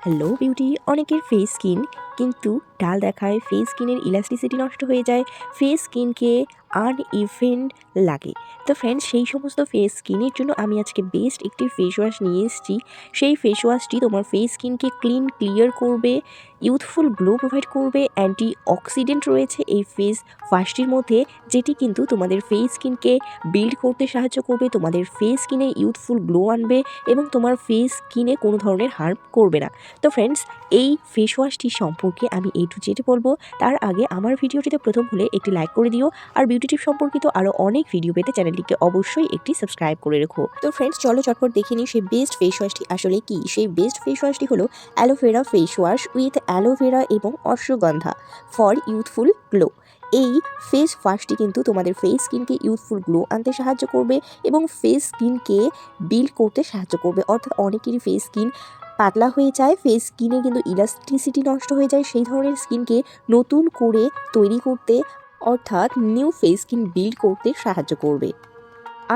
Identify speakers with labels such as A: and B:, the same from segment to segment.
A: Hello beauty, অনেকের face skin কিন্তু ডাল দেখায়, ফেস স্কিনের ইলাস্টিসিটি নষ্ট হয়ে যায়, ফেস স্কিনকে আনইভেন লাগে। তো ফ্রেন্ডস, সেই সমস্ত ফেস স্কিনের জন্য আমি আজকে বেস্ট একটি ফেস ওয়াশ নিয়ে এসেছি। সেই ফেস ওয়াশটি তোমার ফেস স্কিনকে ক্লিয়ার করবে, ইউথফুল গ্লো প্রোভাইড করবে। অ্যান্টি অক্সিডেন্ট রয়েছে এই ফেস ওয়াশটির মধ্যে, যেটি কিন্তু তোমাদের ফেস স্কিনকে বিল্ড করতে সাহায্য করবে, তোমাদের ফেস স্কিনে ইউথফুল গ্লো আনবে এবং তোমার ফেস স্কিনে কোনো ধরনের হার্ম করবে না। তো ফ্রেন্ডস, এই ফেস ওয়াশটি সম্পর্কে আমি A to Z বলবো। তার আগে আমার ভিডিওটিতে প্রথম হলে একটি লাইক করে দিও, আর বিউটি টিপ সম্পর্কিত আরও অনেক ভিডিও পেতে চ্যানেলটিকে অবশ্যই একটি সাবস্ক্রাইব করে রেখো। তো ফ্রেন্ডস, চলো চটপট দেখে নিই সেই বেস্ট ফেস ওয়াশটি আসলে কি। সেই বেস্ট ফেস ওয়াশটি হলো aloe vera face wash with aloe vera এবং অশ্বগন্ধা ফর ইউথফুল গ্লো। এই ফেস ওয়াশটি কিন্তু তোমাদের ফেস স্কিনকে ইউথফুল গ্লো আনতে সাহায্য করবে এবং ফেস স্কিনকে বিল্ড করতে সাহায্য করবে। অর্থাৎ অনেকেরই ফেস স্কিন পাতলা হয়ে যায়, ফেস স্কিনে কিন্তু ইলাস্টিসিটি নষ্ট হয়ে যায়, সেই ধরনের স্কিনকে নতুন করে তৈরি করতে, অর্থাৎ নিউ ফেস স্কিন বিল্ড করতে সাহায্য করবে।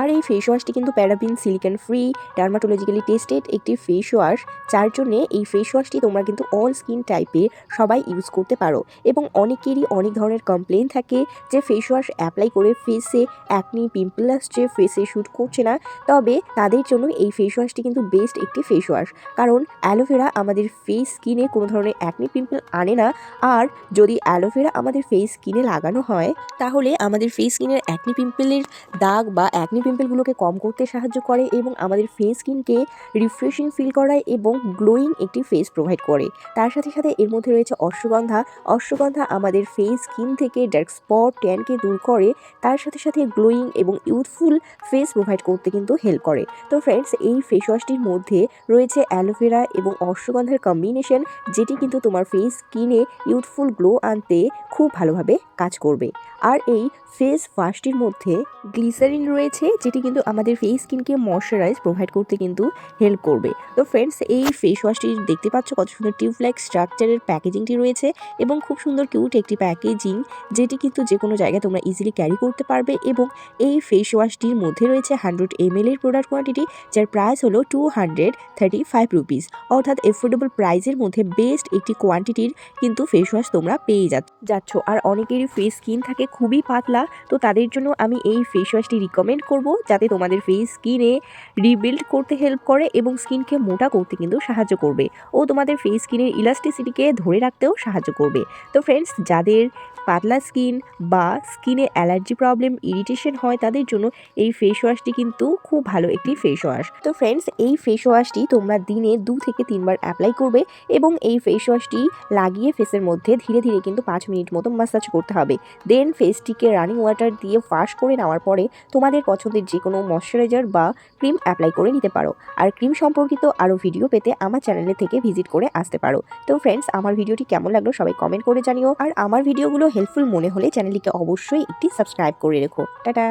A: আর এই ফেস ওয়াশটি কিন্তু paraben silicone free, dermatologically tested একটি ফেস ওয়াশ, যার জন্যে এই ফেস ওয়াশটি তোমরা কিন্তু অল স্কিন টাইপের সবাই ইউজ করতে পারো। এবং অনেকেরই অনেক ধরনের কমপ্লেন থাকে যে ফেস ওয়াশ অ্যাপ্লাই করে ফেসে অ্যাকনি পিম্পল আসছে, ফেসে শ্যুট করছে না। তবে তাদের জন্য এই ফেস ওয়াশটি কিন্তু বেস্ট একটি ফেস ওয়াশ, কারণ অ্যালোভেরা আমাদের ফেস স্কিনে কোনো ধরনের অ্যাকনি পিম্পল আনে না। আর যদি অ্যালোভেরা আমাদের ফেস স্কিনে লাগানো হয়, তাহলে আমাদের ফেস স্কিনের অ্যাকনি পিম্পলের দাগ বা অ্যাকনি পিম্পলগুলোকে কম করতে সাহায্য করে এবং আমাদের ফেস স্কিনকে রিফ্রেশিং ফিল করায় এবং গ্লোয়িং একটি ফেস প্রোভাইড করে। তার সাথে সাথে এর মধ্যে রয়েছে অশ্বগন্ধা। অশ্বগন্ধা আমাদের ফেস স্কিন থেকে ডার্ক স্পট ট্যানকে দূর করে, তার সাথে সাথে গ্লোয়িং এবং ইউথফুল ফেস প্রোভাইড করতে কিন্তু হেল্প করে। তো ফ্রেন্ডস, এই ফেস ওয়াশটির মধ্যে রয়েছে অ্যালোভেরা এবং অশ্বগন্ধার কম্বিনেশন, যেটি কিন্তু তোমার ফেস স্কিনে ইউথফুল গ্লো আনতে খুব ভালোভাবে কাজ করবে। আর এই ফেস ওয়াশটির মধ্যে গ্লিসারিন রয়েছে, যেটি কিন্তু আমাদের ফেস স্কিনকে ময়শ্চারাইজ প্রোভাইড করতে কিন্তু হেল্প করবে। তো ফ্রেন্ডস, এই ফেস ওয়াশটি দেখতে পাচ্ছ কত সুন্দর টিউব লাইক স্ট্রাকচারের প্যাকেজিংটি রয়েছে এবং খুব সুন্দর কিউট একটি প্যাকেজিং, যেটি কিন্তু যে কোনো জায়গায় তোমরা ইজিলি ক্যারি করতে পারবে। এবং এই ফেস ওয়াশটির মধ্যে রয়েছে 100 ml এর প্রোডাক্ট কোয়ান্টিটি, যার প্রাইস হলো 235 রুপিস। অর্থাৎ এফোর্ডেবল প্রাইসের মধ্যে বেস্ট একটি কোয়ান্টিটির কিন্তু ফেস ওয়াশ তোমরা পেয়ে যাচ্ছ। আর অনেকেরই ফেস স্কিন থাকে খুবই পাতলা, তো তাদের জন্য আমি এই ফেস ওয়াশটি রিকমেন্ড করব, যাতে তোমাদের ফেস স্কিনে রিবিল্ড করতে হেল্প করে এবং স্কিনকে মোটা করতে কিন্তু সাহায্য করবে ও তোমাদের ফেস স্কিনের ইলাস্টিসিটিকে ধরে রাখতেও সাহায্য করবে। তো ফ্রেন্ডস, যাদের পাতলা স্কিন বা স্কিনে অ্যালার্জি প্রবলেম, ইরিটেশন হয়, তাদের জন্য এই ফেস ওয়াশটি কিন্তু খুব ভালো একটি ফেস ওয়াশ। তো ফ্রেন্ডস, এই ফেস ওয়াশটি তোমরা দিনে 2 থেকে 3 বার অ্যাপ্লাই করবে এবং এই ফেস ওয়াশটি লাগিয়ে ফেসের মধ্যে ধীরে ধীরে কিন্তু 5 মিনিট মতো ম্যাসাজ করতে হবে। দেন ফেসটিকে রানিং ওয়াটার দিয়ে ওয়াশ করে নেওয়ার পরে তোমাদের পছন্দের যে কোনো ময়শ্চারাইজার বা ক্রিম অ্যাপ্লাই করে নিতে পারো। আর ক্রিম সম্পর্কিত আরও ভিডিও পেতে আমার চ্যানেলে থেকে ভিজিট করে আসতে পারো। তো ফ্রেন্ডস, আমার ভিডিওটি কেমন লাগলো সবাই কমেন্ট করে জানিও। আর আমার ভিডিওগুলো হেল্পফুল মনে হলে চ্যানেলটিকে অবশ্যই একটি সাবস্ক্রাইব করে রেখো। টাটা।